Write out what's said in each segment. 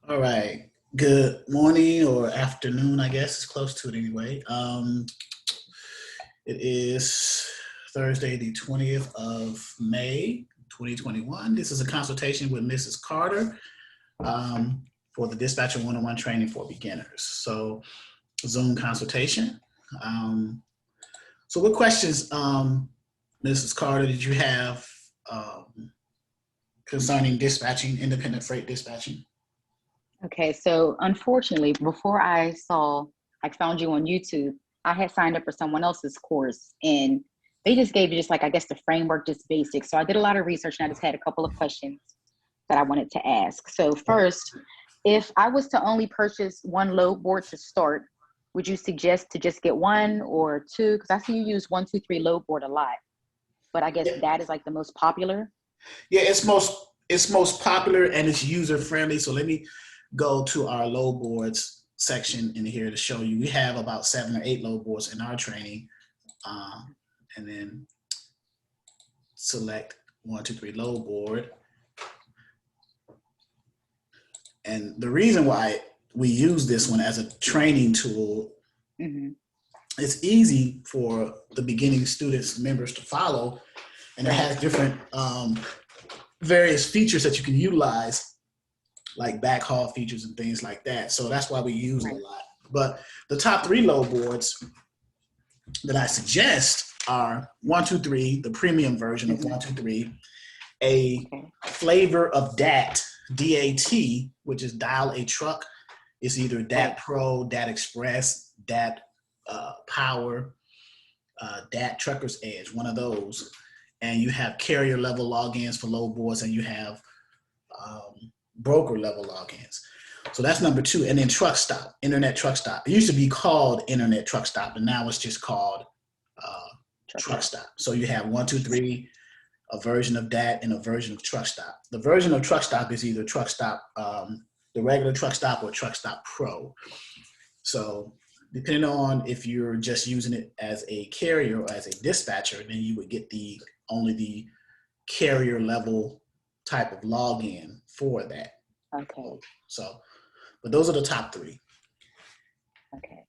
All right. Good morning or afternoon, I guess. It's close to it anyway. It is Thursday, the 20th of May, 2021. This is a consultation with Mrs. Carter for the Dispatcher 101 training for beginners. So Zoom consultation. So what questions, Mrs. Carter, did you have concerning dispatching, independent freight dispatching? Okay, so unfortunately, before I found you on YouTube, I had signed up for someone else's course and they just gave you I guess the framework, just basics. So I did a lot of research and I just had a couple of questions that I wanted to ask. So first, if I was to only purchase one load board to start, would you suggest to just get one or two? Because I see you use 123 load board a lot, but I guess that is like the most popular. Yeah, it's most popular and it's user friendly. So let me go to our load boards section in here to show you. We have about 7 or 8 load boards in our training, and then select 123 load board. And the reason why we use this one as a training tool, it's easy for the beginning students, members to follow, and it has different various features that you can utilize, like backhaul features and things like that. So that's why we use it a lot. But the top 3 load boards that I suggest are 123, the premium version of 123, a flavor of DAT, D-A-T, which is dial a truck. It's either DAT Pro, DAT Express, DAT Power, DAT Trucker's Edge, one of those. And you have carrier level logins for load boards, and you have broker level logins. So that's number 2. And then truck stop, internet truck stop. It used to be called internet truck stop, and now it's just called truck stop. So you have 123, a version of that, and a version of truck stop. The version of truck stop is either truck stop, the regular truck stop, or truck stop pro. So depending on if you're just using it as a carrier or as a dispatcher, then you would get only the carrier level type of login for that. Okay. So, but those are the top 3. Okay.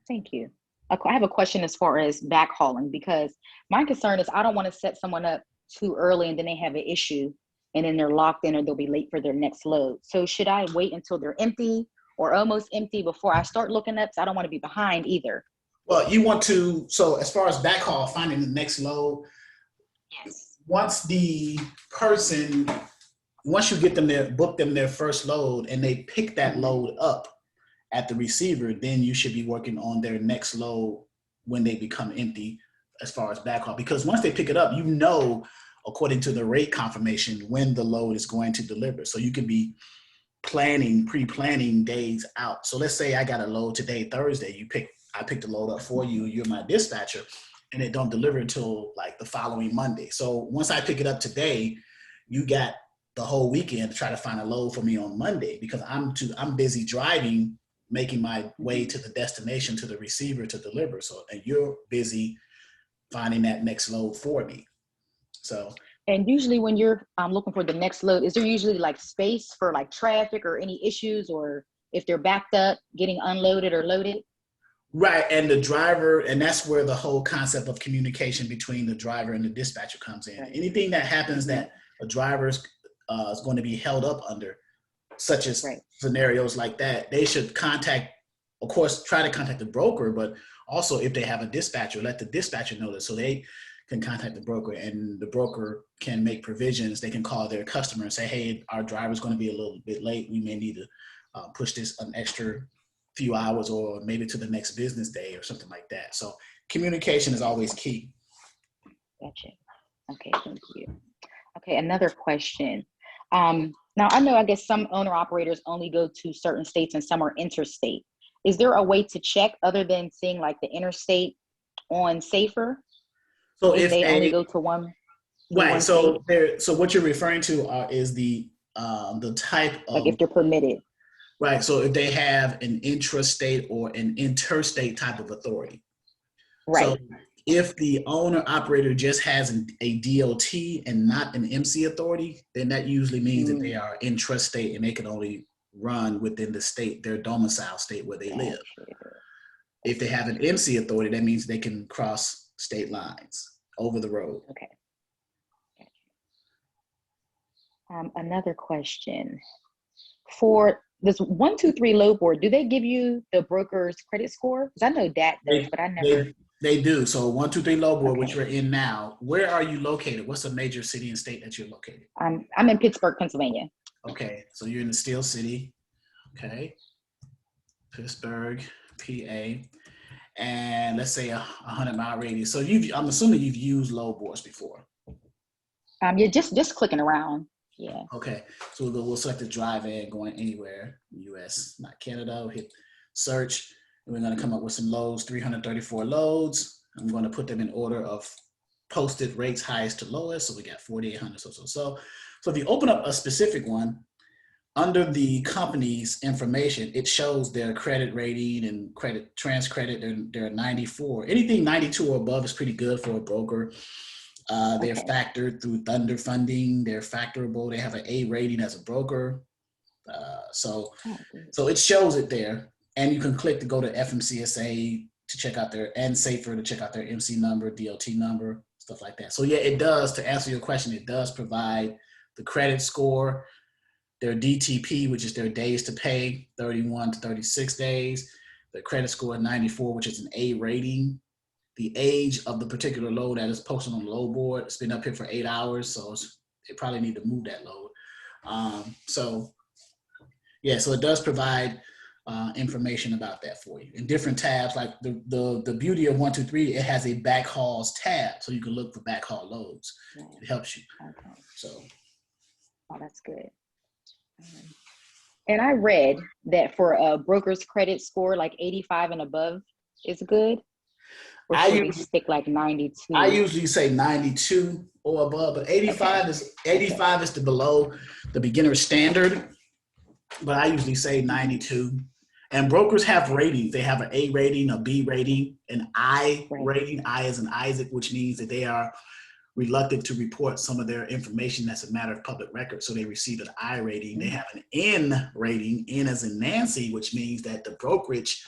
Thank you. I have a question as far as backhauling, because my concern is I don't want to set someone up too early and then they have an issue and then they're locked in or they'll be late for their next load. So should I wait until they're empty or almost empty before I start looking up? So I don't want to be behind either. Well, you want to, so as far as backhaul, finding the next load, once you get them there, book them their first load and they pick that load up at the receiver, then you should be working on their next load when they become empty as far as backhaul. Because once they pick it up, according to the rate confirmation, when the load is going to deliver. So you can be pre-planning days out. So let's say I got a load today, Thursday, I picked the load up for you, you're my dispatcher, and it don't deliver until like the following Monday. So once I pick it up today, you got the whole weekend to try to find a load for me on Monday, because I'm busy driving, making my way to the destination, to the receiver to deliver. So, and you're busy finding that next load for me. So. And usually when you're looking for the next load, is there usually like space for like traffic or any issues, or if they're backed up, getting unloaded or loaded? Right, and the driver, and that's where the whole concept of communication between the driver and the dispatcher comes in. Anything that happens that a driver is going to be held up under, such as scenarios like that, they should try to contact the broker, but also if they have a dispatcher, let the dispatcher know that, so they can contact the broker, and the broker can make provisions. They can call their customer and say, hey, our driver's going to be a little bit late. We may need to push this an extra few hours or maybe to the next business day or something like that. So communication is always key. Gotcha. Okay, thank you. Okay, another question. Now I guess some owner operators only go to certain states and some are interstate. Is there a way to check other than seeing like the interstate on Safer? So if they only go to one. Right. So what you're referring to is the type of, like if they're permitted. Right. So if they have an intrastate or an interstate type of authority. Right. So if the owner operator just has a DOT and not an MC authority, then that usually means that they are intrastate and they can only run within the state, their domicile state where they live. Gotcha. If they have an MC authority, that means they can cross state lines over the road. Okay. Another question. For this 123 load board, do they give you the broker's credit score? Because I know that does, but I never. They do. So 123 load board, Okay. which we're in now. Where are you located? What's the major city and state that you're located? I'm in Pittsburgh, Pennsylvania. Okay, so you're in the Steel City. Okay, Pittsburgh, PA, and let's say 100-mile radius. So I'm assuming you've used load boards before. Yeah, just clicking around. Yeah. Okay, so we'll select the drive-in going anywhere, US, not Canada. We'll hit search, and we're going to come up with some loads, 334 loads. I'm going to put them in order of posted rates, highest to lowest. So we got 4,800, so. So if you open up a specific one, under the company's information, it shows their credit rating and credit, trans credit, they're 94. Anything 92 or above is pretty good for a broker. They're factored through Thunder Funding. They're factorable. They have an A rating as a broker. So it shows it there. And you can click to go to FMCSA to check out and SAFER to check out their MC number, DOT number, stuff like that. So yeah, it does, to answer your question, it does provide the credit score, their DTP, which is their days to pay, 31 to 36 days, the credit score 94, which is an A rating, the age of the particular load that is posted on the load board. It's been up here for 8 hours, so they probably need to move that load. So it does provide information about that for you in different tabs. Like the beauty of 123, it has a backhauls tab, so you can look for backhaul loads. It helps you. Okay. So. Oh, that's good. And I read that for a broker's credit score, like 85 and above is good. Or should we stick like 92? I usually say 92 or above, but 85 is the below the beginner standard. But I usually say 92. And brokers have ratings. They have an A rating, a B rating, an I rating. I as in Isaac, which means that they are reluctant to report some of their information that's a matter of public record. So they receive an I rating. They have an N rating, N as in Nancy, which means that the brokerage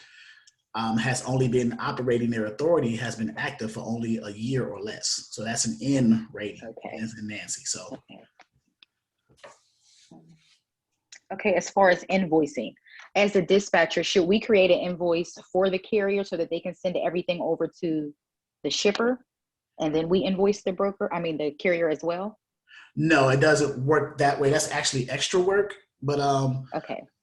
has only been operating, their authority has been active for only a year or less. So that's an N rating, N as in Nancy. So. Okay, as far as invoicing, as a dispatcher, should we create an invoice for the carrier so that they can send everything over to the shipper? And then we invoice the the carrier as well? No, it doesn't work that way. That's actually extra work. But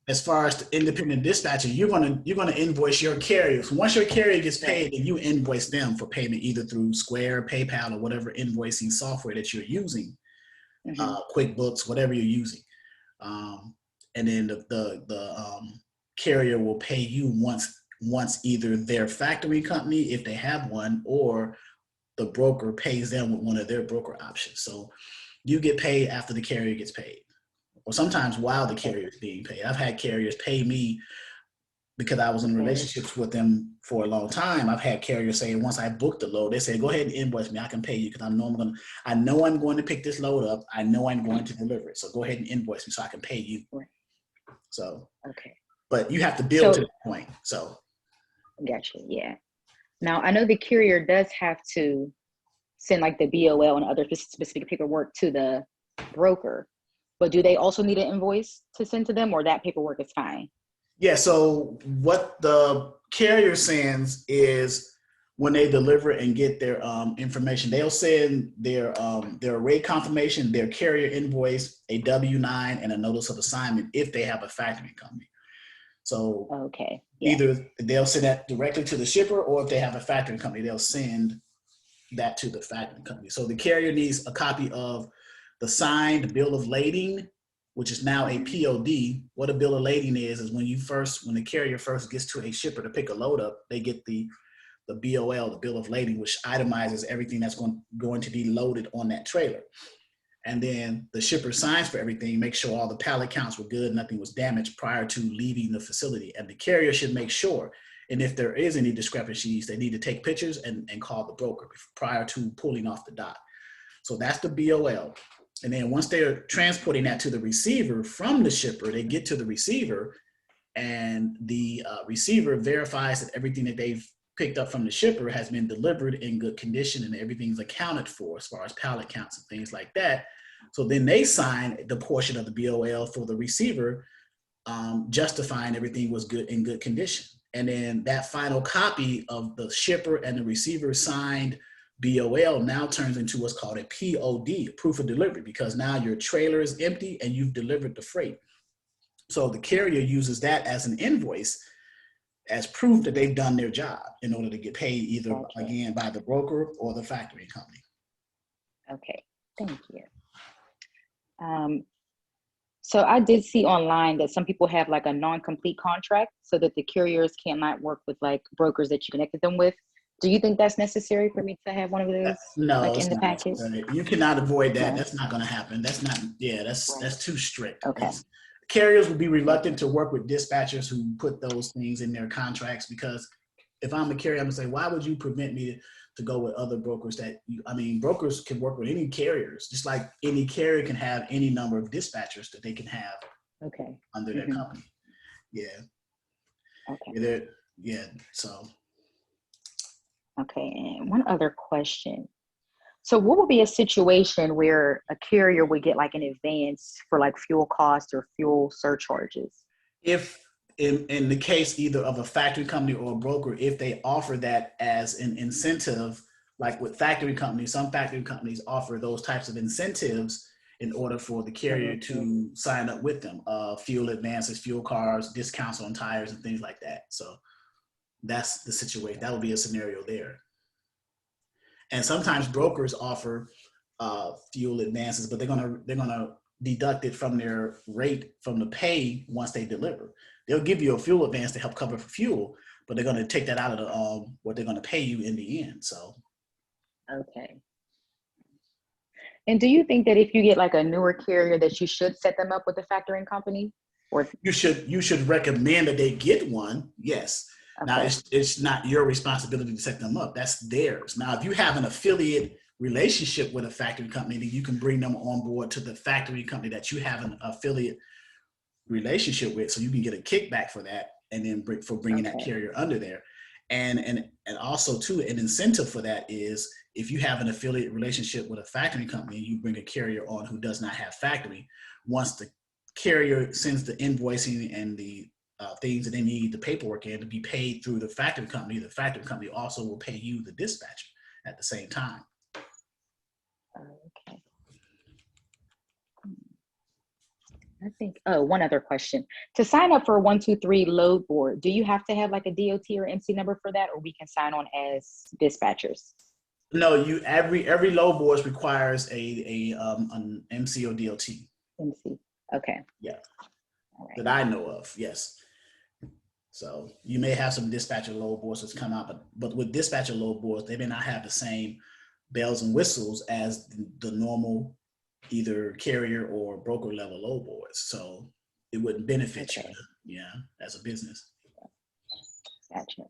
as far as the independent dispatcher, you're gonna invoice your carriers. Once your carrier gets paid, then you invoice them for payment either through Square, PayPal, or whatever invoicing software that you're using, QuickBooks, whatever you're using. And then the carrier will pay you once either their factoring company, if they have one, or the broker pays them with one of their broker options. So you get paid after the carrier gets paid, or sometimes while the carrier is being paid. I've had carriers pay me because I was in relationships with them for a long time. I've had carriers say, once I booked the load, they say, go ahead and invoice me. I can pay you because I know I'm going to pick this load up. I know I'm going to deliver it. So go ahead and invoice me so I can pay you. So, but you have to build to that point. So. Gotcha. Yeah. Now, I know the carrier does have to send like the BOL and other specific paperwork to the broker, but do they also need an invoice to send to them, or that paperwork is fine? Yeah, so what the carrier sends is when they deliver and get their information, they'll send their rate confirmation, their carrier invoice, a W-9, and a notice of assignment if they have a factoring company. So either they'll send that directly to the shipper, or if they have a factoring company, they'll send that to the factoring company. So the carrier needs a copy of the signed bill of lading, which is now a POD. What a bill of lading is when the carrier first gets to a shipper to pick a load up, they get the BOL, the bill of lading, which itemizes everything that's going to be loaded on that trailer. And then the shipper signs for everything, make sure all the pallet counts were good, nothing was damaged prior to leaving the facility. And the carrier should make sure, and if there is any discrepancies, they need to take pictures and call the broker prior to pulling off the dock. So that's the BOL. And then once they're transporting that to the receiver from the shipper, they get to the receiver, and the receiver verifies that everything that they've picked up from the shipper has been delivered in good condition and everything's accounted for as far as pallet counts and things like that. So then they sign the portion of the BOL for the receiver, justifying everything was good in good condition. And then that final copy of the shipper and the receiver signed BOL now turns into what's called a POD, proof of delivery, because now your trailer is empty and you've delivered the freight. So the carrier uses that as an invoice as proof that they've done their job in order to get paid either, again, by the broker or the factoring company. Okay, thank you. So I did see online that some people have like a non-complete contract so that the carriers cannot work with like brokers that you connected them with. Do you think that's necessary for me to have one of those? No, like it's in the not package? necessary. You cannot avoid that. No. That's not going to happen. That's not, yeah, that's too strict. Okay. Carriers will be reluctant to work with dispatchers who put those things in their contracts, because if I'm a carrier, I'm gonna say, why would you prevent me to go with other brokers brokers can work with any carriers, just like any carrier can have any number of dispatchers that they can have under their company. Yeah. Okay. Yeah. So. Okay. And one other question. So what would be a situation where a carrier would get like an advance for like fuel costs or fuel surcharges? If in the case either of a factory company or a broker, if they offer that as an incentive, like with factory companies, some factory companies offer those types of incentives in order for the carrier to sign up with them. Fuel advances, fuel cards, discounts on tires and things like that. So that's the situation. That would be a scenario there. And sometimes brokers offer fuel advances, but they're gonna deduct it from their rate from the pay once they deliver. They'll give you a fuel advance to help cover for fuel, but they're gonna take that out of the what they're gonna pay you in the end. So. Okay. And do you think that if you get like a newer carrier that you should set them up with a factoring company? Or you should recommend that they get one, yes. Okay. Now it's not your responsibility to set them up. That's theirs. Now, if you have an affiliate relationship with a factory company, then you can bring them on board to the factory company that you have an affiliate relationship with, so you can get a kickback for that, and then bringing that carrier under there. And also too, an incentive for that is if you have an affiliate relationship with a factory company, you bring a carrier on who does not have factory. Once the carrier sends the invoicing and the things that they need, the paperwork in to be paid through the factory company also will pay you, the dispatcher, at the same time. Okay. I think, one other question. To sign up for a 123 load board, do you have to have like a DOT or MC number for that, or we can sign on as dispatchers? No, every load board requires an MC or DOT. MC, okay. Yeah, right. That I know of, yes. So you may have some dispatcher load boards that's come out, but with dispatcher load boards, they may not have the same bells and whistles as the normal either carrier or broker level load boards. So it wouldn't benefit you, as a business. Gotcha.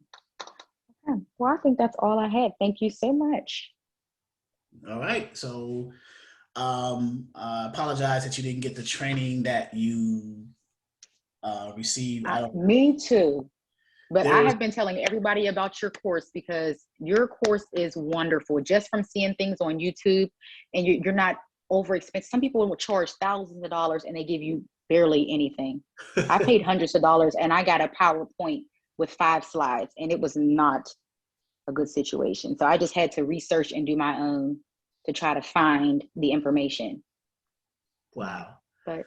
Okay. Well, I think that's all I had. Thank you so much. All right. So I apologize that you didn't get the training that you received. Me too. But I have been telling everybody about your course because your course is wonderful. Just from seeing things on YouTube, and you're not over expensive. Some people will charge thousands of dollars and they give you barely anything. I paid hundreds of dollars and I got a PowerPoint with 5 slides, and it was not a good situation. So I just had to research and do my own to try to find the information. Wow. But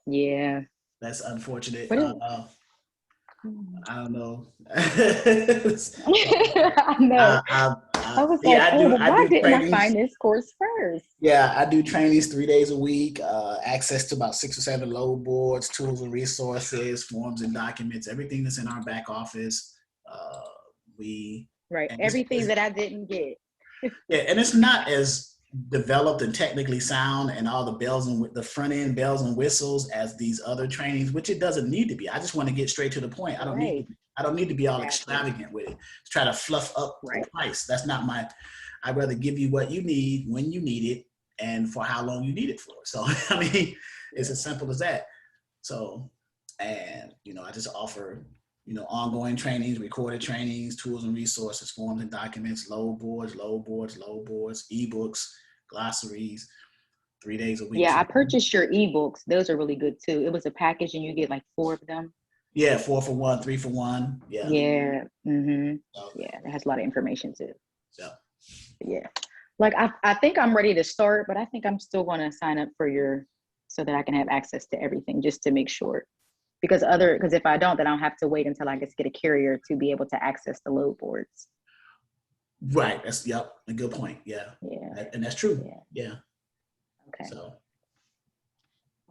yeah. That's unfortunate. I don't know. I know. I was like, why didn't I find this course first? Yeah, I do trainings 3 days a week, access to about 6 or 7 load boards, tools and resources, forms and documents, everything that's in our back office. Everything that I didn't get. Yeah, and it's not as developed and technically sound and all the bells and the front end bells and whistles as these other trainings, which it doesn't need to be. I just want to get straight to the point. I don't need to be all extravagant with it. Just try to fluff up the price. That's not I'd rather give you what you need when you need it and for how long you need it for. So, I mean, it's as simple as that. So, and, you know, I just offer, you know, ongoing trainings, recorded trainings, tools and resources, forms and documents, load boards, ebooks, glossaries, 3 days a week. Yeah, I purchased your ebooks. Those are really good too. It was a package and you get like 4 of them. Yeah, 4 for 1, 3 for 1. Yeah. Yeah. Yeah, it has a lot of information too. So. Yeah. Like I think I'm ready to start, but I think I'm still going to sign up for so that I can have access to everything just to make sure. Because if I don't, then I'll have to wait until I get a carrier to be able to access the load boards. Right. That's a good point. Yeah. Yeah. And that's true. Yeah. Okay. So.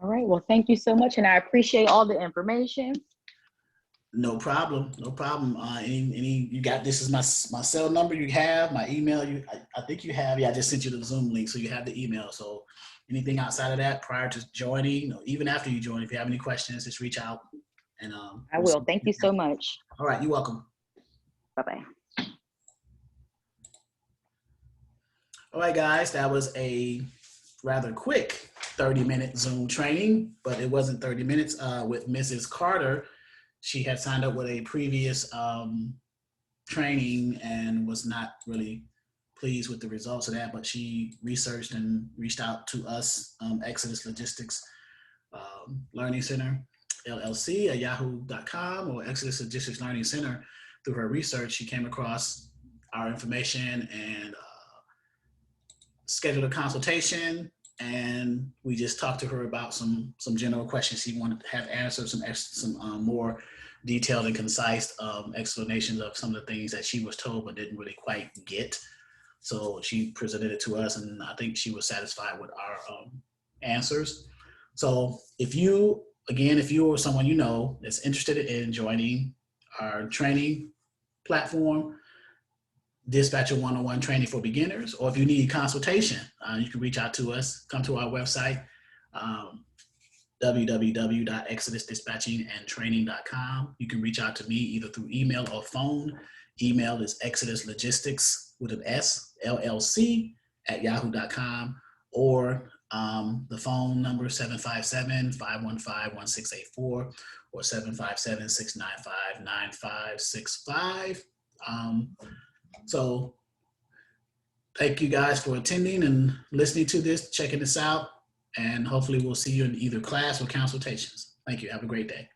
All right. Well, thank you so much, and I appreciate all the information. No problem. No problem. You got, this is my cell number. You have my email. I think you have. Yeah, I just sent you the Zoom link, so you have the email. So anything outside of that prior to joining, you know, even after you join, if you have any questions, just reach out. And I will. Thank you so much. All right. You're welcome. Bye-bye. All right, guys. That was a rather quick 30-minute Zoom training, but it wasn't 30 minutes with Mrs. Carter. She had signed up with a previous training and was not really pleased with the results of that, but she researched and reached out to us, Exodus Logistics Learning Center, LLC at yahoo.com, or Exodus Logistics Learning Center. Through her research, she came across our information and scheduled a consultation. And we just talked to her about some general questions she wanted to have answered, some more detailed and concise explanations of some of the things that she was told but didn't really quite get. So she presented it to us, and I think she was satisfied with our answers. So if you or someone you know that's interested in joining our training platform, Dispatcher 101 training for beginners, or if you need consultation, you can reach out to us. Come to our website, www.exodusdispatchingandtraining.com. You can reach out to me either through email or phone. Email is exoduslogistics with an S, LLC at yahoo.com, or the phone number 757-515-1684 or 757-695-9565. So thank you guys for attending and listening to this, checking this out, and hopefully we'll see you in either class or consultations. Thank you. Have a great day.